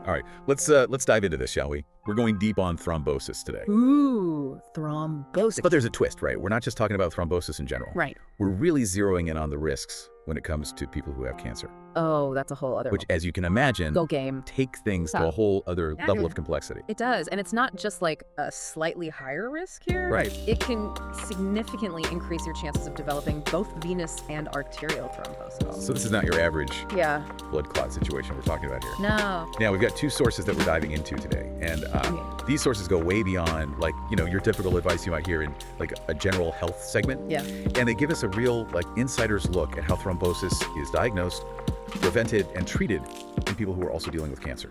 All right, let's dive into this, shall we? We're going deep on thrombosis today. Ooh, thrombosis. But there's a twist, right? We're not just talking about thrombosis in general. Right. We're really zeroing in on the risks when it comes to people who have cancer, Oh, that's a whole other which, as you can imagine, go game. take things to a whole other level of complexity. It does, and it's not just like a slightly higher risk here. Right. It can significantly increase your chances of developing both venous and arterial thrombosis. So this is not your average Yeah. blood clot situation we're talking about here. No. Now, we've got two sources that we're diving into today, and these sources go way beyond, like, your typical advice you might hear in, like, a general health segment. Yeah. And they give us a real, like, insider's look at how thrombosis is diagnosed, prevented, and treated in people who are also dealing with cancer.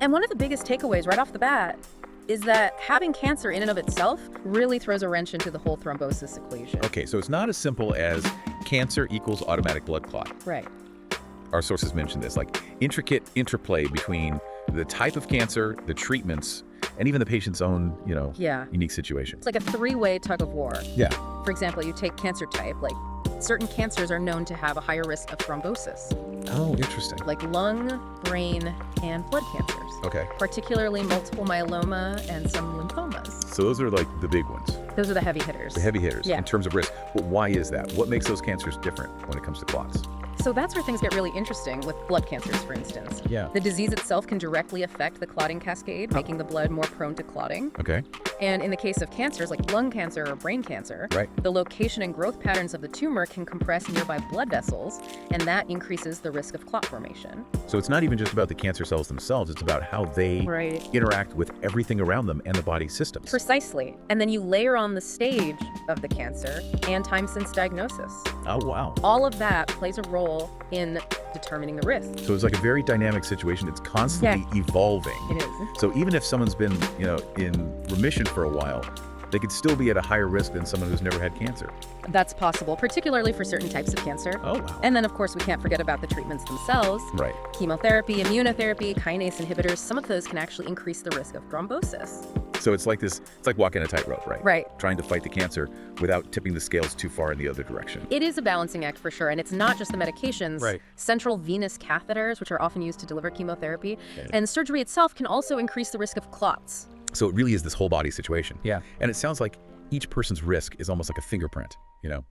And one of the biggest takeaways right off the bat is that having cancer in and of itself really throws a wrench into the whole thrombosis equation. Okay, so it's not as simple as cancer equals automatic blood clot. Right. Our sources mention this, like, intricate interplay between the type of cancer, the treatments, and even the patient's own, Yeah. unique situation. It's like a three-way tug of war. Yeah. For example, you take cancer type, like certain cancers are known to have a higher risk of thrombosis, Oh, interesting. like lung, brain, and blood cancers, Okay, particularly multiple myeloma and some lymphomas. so those are, like, the big ones, Those are the heavy hitters. the heavy hitters, Yeah. in terms of risk. But why is that? What makes those cancers different when it comes to clots? So that's where things get really interesting with blood cancers, for instance. Yeah. The disease itself can directly affect the clotting cascade, making the blood more prone to clotting. Okay. And in the case of cancers like lung cancer or brain cancer, Right. the location and growth patterns of the tumor can compress nearby blood vessels, and that increases the risk of clot formation. So it's not even just about the cancer cells themselves, it's about how they Right. interact with everything around them and the body's systems. Precisely. And then you layer on the stage of the cancer and time since diagnosis. Oh, wow. All of that plays a role in determining the risk. So it's like a very dynamic situation. It's constantly evolving. It is. So even if someone's been, in remission for a while, they could still be at a higher risk than someone who's never had cancer. That's possible, particularly for certain types of cancer. Oh, wow. And then, of course, we can't forget about the treatments themselves. Right. Chemotherapy, immunotherapy, kinase inhibitors, some of those can actually increase the risk of thrombosis. So it's like this, it's like walking a tightrope, right? Right. Trying to fight the cancer without tipping the scales too far in the other direction. It is a balancing act for sure, and it's not just the medications. Right. Central venous catheters, which are often used to deliver chemotherapy, Okay. and surgery itself can also increase the risk of clots. So it really is this whole body situation. Yeah. And it sounds like each person's risk is almost like a fingerprint,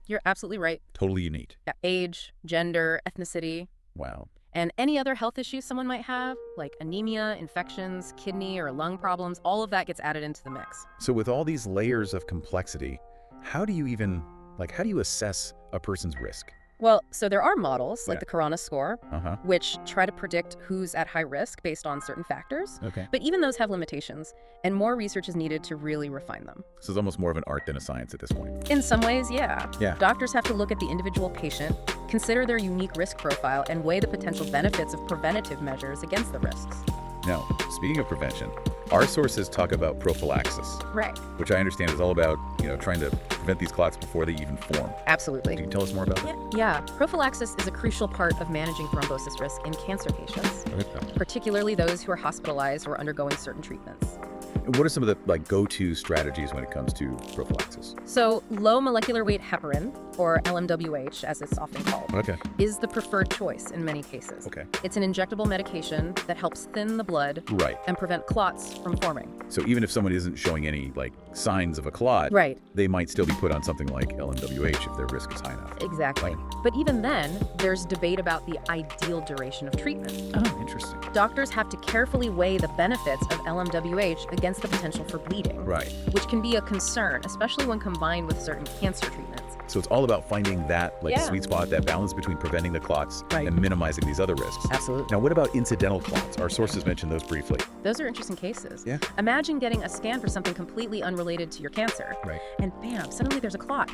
You're absolutely right. totally unique. Yeah, age, gender, ethnicity, Wow. and any other health issues someone might have, like anemia, infections, kidney or lung problems, all of that gets added into the mix. So with all these layers of complexity, how do you assess a person's risk? Well, so there are models like Yeah. the Corona score, Uh-huh. which try to predict who's at high risk based on certain factors. Okay. But even those have limitations, and more research is needed to really refine them. So it's almost more of an art than a science at this point. In some ways, yeah. Yeah. Doctors have to look at the individual patient, consider their unique risk profile, and weigh the potential benefits of preventative measures against the risks. Now, speaking of prevention, our sources talk about prophylaxis, Right. which I understand is all about, trying to prevent these clots before they even form. Absolutely. Can you tell us more about that? Yeah, prophylaxis is a crucial part of managing thrombosis risk in cancer patients, Okay. particularly those who are hospitalized or undergoing certain treatments. And what are some of the go-to strategies when it comes to prophylaxis? So, low molecular weight heparin, or LMWH as it's often called, Okay. is the preferred choice in many cases. Okay. It's an injectable medication that helps thin the blood Right. and prevent clots from forming. So even if someone isn't showing any signs of a clot, Right. they might still be put on something like LMWH if their risk is high enough. Exactly. But even then, there's debate about the ideal duration of treatment. Oh, interesting. Doctors have to carefully weigh the benefits of LMWH against the potential for bleeding, Right. which can be a concern, especially when combined with certain cancer treatments. So it's all about finding that Yeah. sweet spot, that balance between preventing the clots Right. and minimizing these other risks. Absolutely. Now, what about incidental clots? Our sources mentioned those briefly. Those are interesting cases. Yeah. Imagine getting a scan for something completely unrelated to your cancer, Right. and bam, suddenly there's a clot.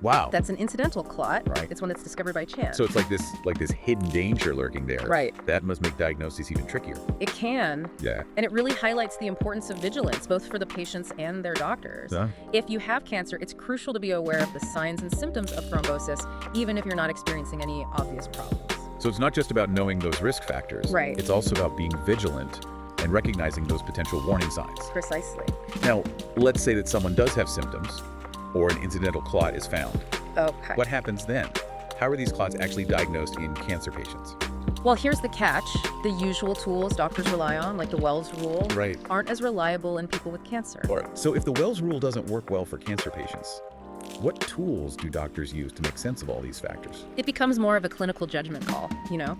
Wow. That's an incidental clot. Right. It's one that's discovered by chance. So it's like this hidden danger lurking there. Right. That must make diagnosis even trickier. It can, Yeah. and it really highlights the importance of vigilance, both for the patients and their doctors. Yeah. If you have cancer, it's crucial to be aware of the signs and symptoms of thrombosis, even if you're not experiencing any obvious problems. So it's not just about knowing those risk factors. Right. It's also about being vigilant and recognizing those potential warning signs. Precisely. Now, let's say that someone does have symptoms or an incidental clot is found. Okay. What happens then? How are these clots actually diagnosed in cancer patients? Well, here's the catch. The usual tools doctors rely on, like the Wells rule, Right. aren't as reliable in people with cancer. All right. So if the Wells rule doesn't work well for cancer patients, what tools do doctors use to make sense of all these factors? It becomes more of a clinical judgment call,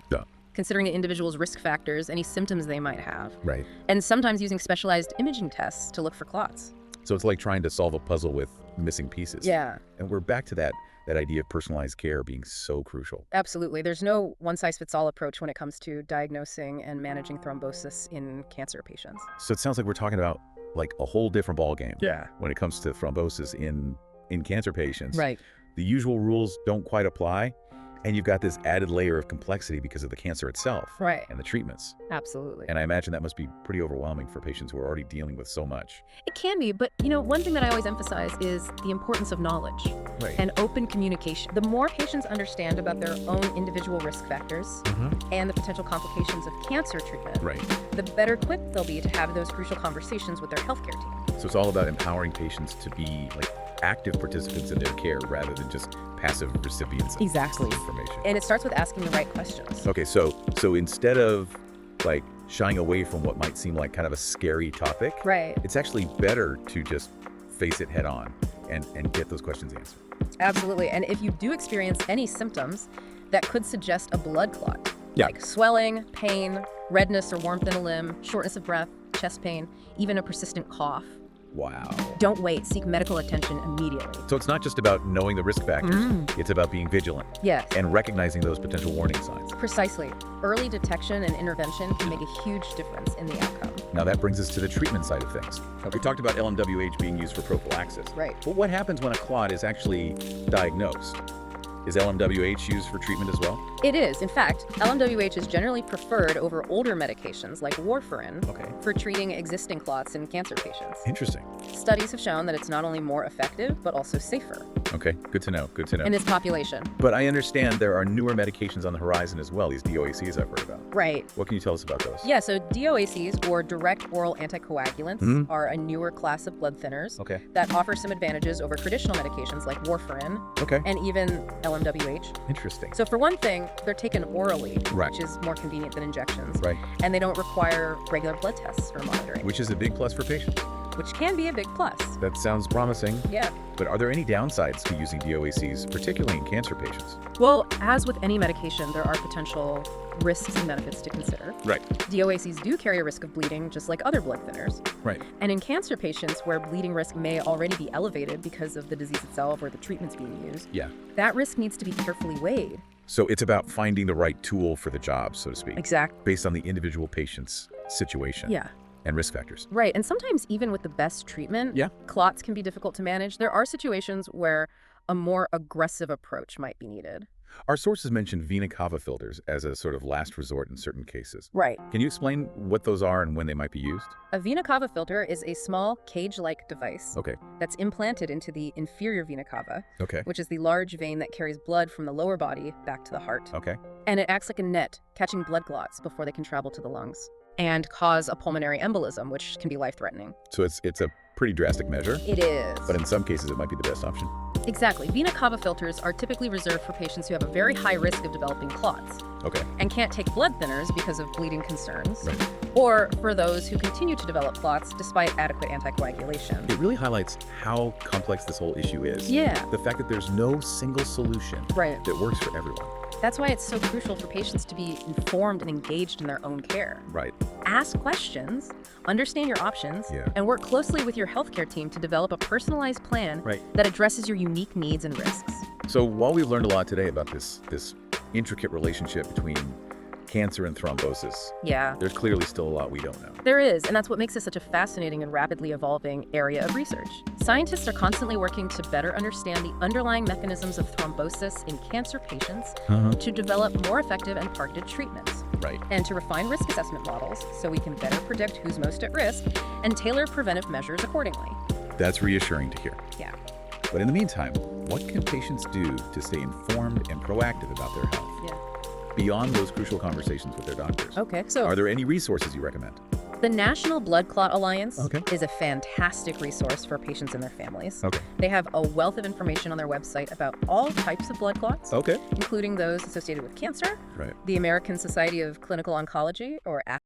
Duh. considering an individual's risk factors, any symptoms they might have, Right. and sometimes using specialized imaging tests to look for clots. So it's like trying to solve a puzzle with missing pieces. Yeah, And we're back to that idea of personalized care being so crucial. absolutely. There's no one-size-fits-all approach when it comes to diagnosing and managing thrombosis in cancer patients. So it sounds like we're talking about like a whole different ballgame. Yeah. When it comes to thrombosis in cancer patients. Right. The usual rules don't quite apply, and you've got this added layer of complexity because of the cancer itself. Right. And the treatments. Absolutely. And I imagine that must be pretty overwhelming for patients who are already dealing with so much. It can be, but one thing that I always emphasize is the importance of knowledge Right. and open communication. The more patients understand about their own individual risk factors and the potential complications of cancer treatment, Right. the better equipped they'll be to have those crucial conversations with their healthcare team. So it's all about empowering patients to be like active participants in their care rather than just passive recipients of Exactly. information. And it starts with asking the right questions. Okay, so instead of like shying away from what might seem like kind of a scary topic, Right. it's actually better to just face it head on and get those questions answered. Absolutely. And if you do experience any symptoms that could suggest a blood clot, Yeah. like swelling, pain, redness or warmth in a limb, shortness of breath, chest pain, even a persistent cough, Wow. don't wait. Seek medical attention immediately. So it's not just about knowing the risk factors, it's about being vigilant Yes, and recognizing those potential warning signs. precisely. Early detection and intervention can make a huge difference in the outcome. Now that brings us to the treatment side of things. We talked about LMWH being used for prophylaxis. Right. But what happens when a clot is actually diagnosed? Is LMWH used for treatment as well? It is. In fact, LMWH is generally preferred over older medications like warfarin Okay. for treating existing clots in cancer patients. Interesting. Studies have shown that it's not only more effective, but also safer Okay, good to know, good to know. in this population. But I understand there are newer medications on the horizon as well, these DOACs I've heard about. Right. What can you tell us about those? Yeah, so DOACs, or direct oral anticoagulants, are a newer class of blood thinners Okay. that offer some advantages over traditional medications like warfarin Okay. and even LMWH. Interesting. So for one thing, they're taken orally, Right. which is more convenient than injections. Right. And they don't require regular blood tests for monitoring, Which is a big plus for patients. which can be a big plus. That sounds promising. Yeah. But are there any downsides to using DOACs, particularly in cancer patients? Well, as with any medication, there are potential risks and benefits to consider. Right. DOACs do carry a risk of bleeding, just like other blood thinners. Right. And in cancer patients where bleeding risk may already be elevated because of the disease itself or the treatments being used, Yeah. that risk needs to be carefully weighed. So it's about finding the right tool for the job, so to speak, Exactly. based on the individual patient's situation Yeah. and risk factors. Right. And sometimes even with the best treatment, Yeah. clots can be difficult to manage. There are situations where a more aggressive approach might be needed. Our sources mentioned vena cava filters as a sort of last resort in certain cases. Right. Can you explain what those are and when they might be used? A vena cava filter is a small cage-like device Okay. that's implanted into the inferior vena cava, Okay. which is the large vein that carries blood from the lower body back to the heart. Okay. And it acts like a net, catching blood clots before they can travel to the lungs and cause a pulmonary embolism, which can be life-threatening. So it's a pretty drastic measure, It is. but in some cases it might be the best option. Exactly. Vena cava filters are typically reserved for patients who have a very high risk of developing clots Okay. and can't take blood thinners because of bleeding concerns, Right. or for those who continue to develop clots despite adequate anticoagulation. It really highlights how complex this whole issue is. Yeah. The fact that there's no single solution Right. that works for everyone. That's why it's so crucial for patients to be informed and engaged in their own care. Right. Ask questions, understand your options, Yeah. and work closely with your healthcare team to develop a personalized plan Right. that addresses your unique needs and risks. So while we've learned a lot today about this intricate relationship between cancer and thrombosis, Yeah, there's clearly still a lot we don't know. there is, and that's what makes it such a fascinating and rapidly evolving area of research. Scientists are constantly working to better understand the underlying mechanisms of thrombosis in cancer patients to develop more effective and targeted treatments, Right. and to refine risk assessment models so we can better predict who's most at risk and tailor preventive measures accordingly. That's reassuring to hear. Yeah. But in the meantime, what can patients do to stay informed and proactive about their health Yeah. beyond those crucial conversations with their doctors? Okay, so Are there any resources you recommend? The National Blood Clot Alliance Okay. is a fantastic resource for patients and their families. Okay. They have a wealth of information on their website about all types of blood clots, Okay. including those associated with cancer, Right. the American Society of Clinical Oncology, or